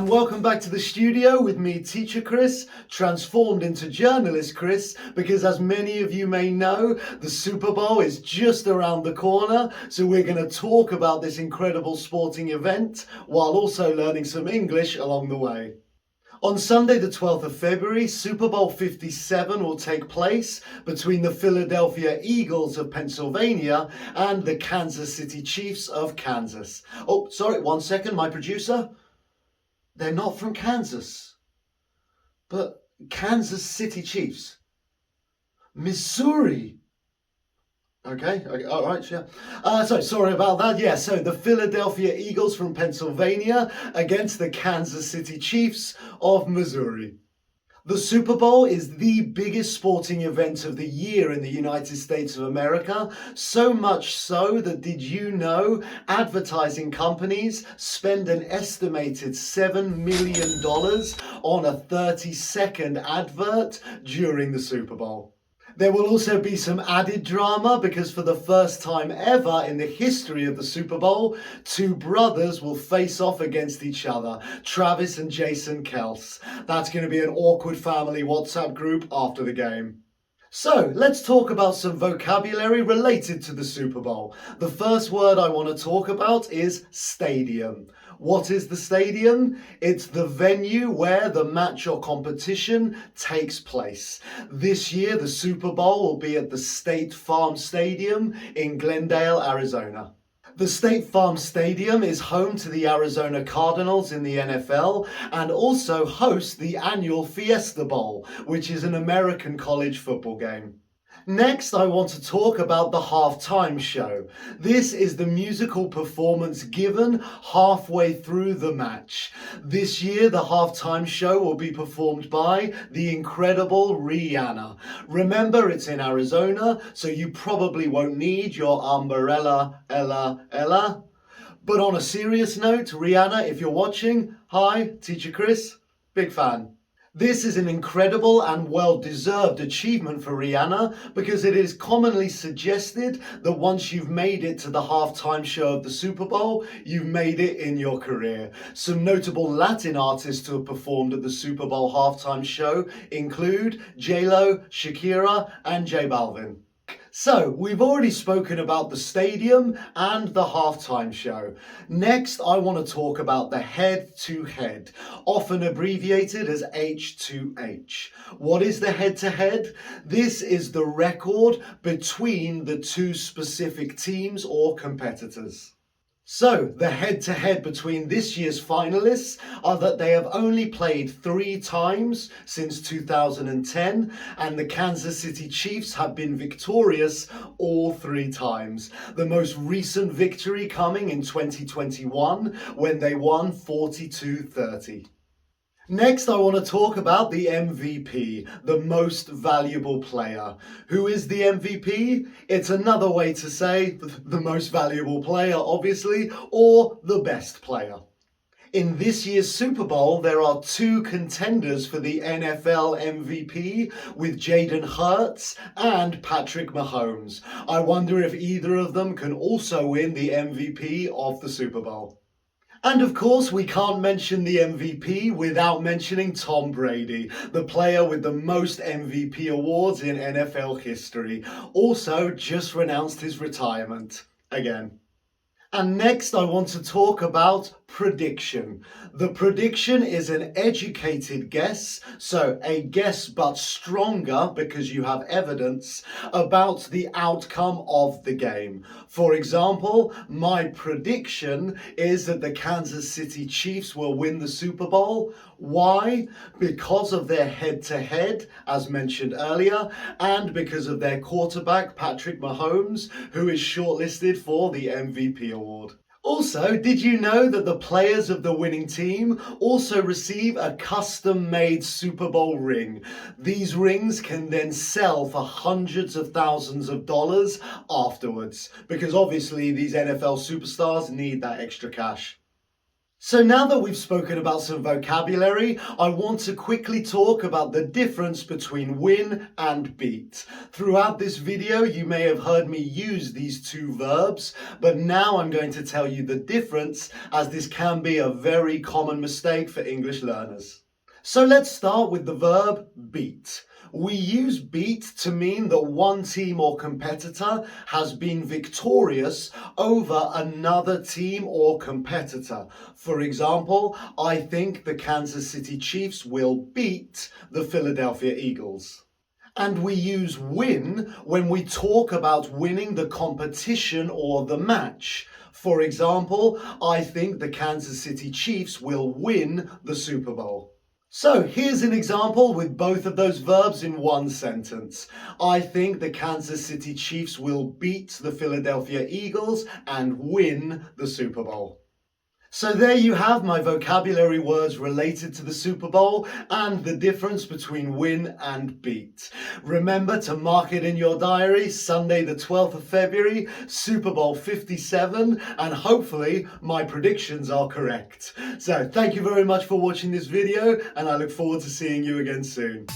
and welcome back to the studio with me, Teacher Chris, transformed into journalist Chris, because as many of you may know, the Super Bowl is just around the corner, so we're going to talk about this incredible sporting event while also learning some English along the way. On Sunday the 12th of February, Super Bowl 57 will take place between the Philadelphia Eagles of Pennsylvania and the Kansas City Chiefs of Kansas. Oh, sorry, 1 second, my producer. They're not from Kansas, but Kansas City Chiefs. Missouri. Okay, all right, yeah. Sorry about that. Yeah, so the Philadelphia Eagles from Pennsylvania against the Kansas City Chiefs of Missouri. The Super Bowl is the biggest sporting event of the year in the United States of America, so much so that did you know advertising companies spend an estimated $7 million on a 30-second advert during the Super Bowl. There will also be some added drama because for the first time ever in the history of the Super Bowl, two brothers will face off against each other, Travis and Jason Kelce. That's going to be an awkward family WhatsApp group after the game. So, let's talk about some vocabulary related to the Super Bowl. The first word I want to talk about is stadium. What is the stadium? It's the venue where the match or competition takes place. This year, the Super Bowl will be at the State Farm Stadium in Glendale, Arizona. The State Farm Stadium is home to the Arizona Cardinals in the NFL and also hosts the annual Fiesta Bowl, which is an American college football game. Next, I want to talk about the halftime show. This is the musical performance given halfway through the match. This year, the halftime show will be performed by the incredible Rihanna. Remember, it's in Arizona, so you probably won't need your umbrella, Ella. But on a serious note, Rihanna, if you're watching, hi, Teacher Chris, big fan. This is an incredible and well-deserved achievement for Rihanna because it is commonly suggested that once you've made it to the halftime show of the Super Bowl, you've made it in your career. Some notable Latin artists who have performed at the Super Bowl halftime show include J-Lo, Shakira, and J Balvin. So, we've already spoken about the stadium and the halftime show. Next, I want to talk about the head-to-head, often abbreviated as H2H. What is the head-to-head? This is the record between the two specific teams or competitors. So, the head-to-head between this year's finalists are that they have only played 3 times since 2010, and the Kansas City Chiefs have been victorious all 3 times. The most recent victory coming in 2021 when they won 42-30. Next, I want to talk about the MVP, the most valuable player. Who is the MVP? It's another way to say the most valuable player, obviously, or the best player. In this year's Super Bowl, there are 2 contenders for the NFL MVP with Jalen Hurts and Patrick Mahomes. I wonder if either of them can also win the MVP of the Super Bowl. And of course, we can't mention the MVP without mentioning Tom Brady, the player with the most MVP awards in NFL history. Also, just renounced his retirement again. And next, I want to talk about prediction. The prediction is an educated guess, so a guess but stronger because you have evidence about the outcome of the game. For example, my prediction is that the Kansas City Chiefs will win the Super Bowl. Why? Because of their head-to-head, as mentioned earlier, and because of their quarterback, Patrick Mahomes, who is shortlisted for the MVP award. Also, did you know that the players of the winning team also receive a custom-made Super Bowl ring? These rings can then sell for hundreds of thousands of dollars afterwards, because obviously these NFL superstars need that extra cash. So now that we've spoken about some vocabulary, I want to quickly talk about the difference between win and beat. Throughout this video, you may have heard me use these two verbs, but now I'm going to tell you the difference, as this can be a very common mistake for English learners. So let's start with the verb beat. We use beat to mean that one team or competitor has been victorious over another team or competitor. For example, I think the Kansas City Chiefs will beat the Philadelphia Eagles. And we use win when we talk about winning the competition or the match. For example, I think the Kansas City Chiefs will win the Super Bowl. So here's an example with both of those verbs in one sentence. I think the Kansas City Chiefs will beat the Philadelphia Eagles and win the Super Bowl. So there you have my vocabulary words related to the Super Bowl and the difference between win and beat. Remember to mark it in your diary, Sunday the 12th of February, Super Bowl 57, and hopefully my predictions are correct. So thank you very much for watching this video, and I look forward to seeing you again soon.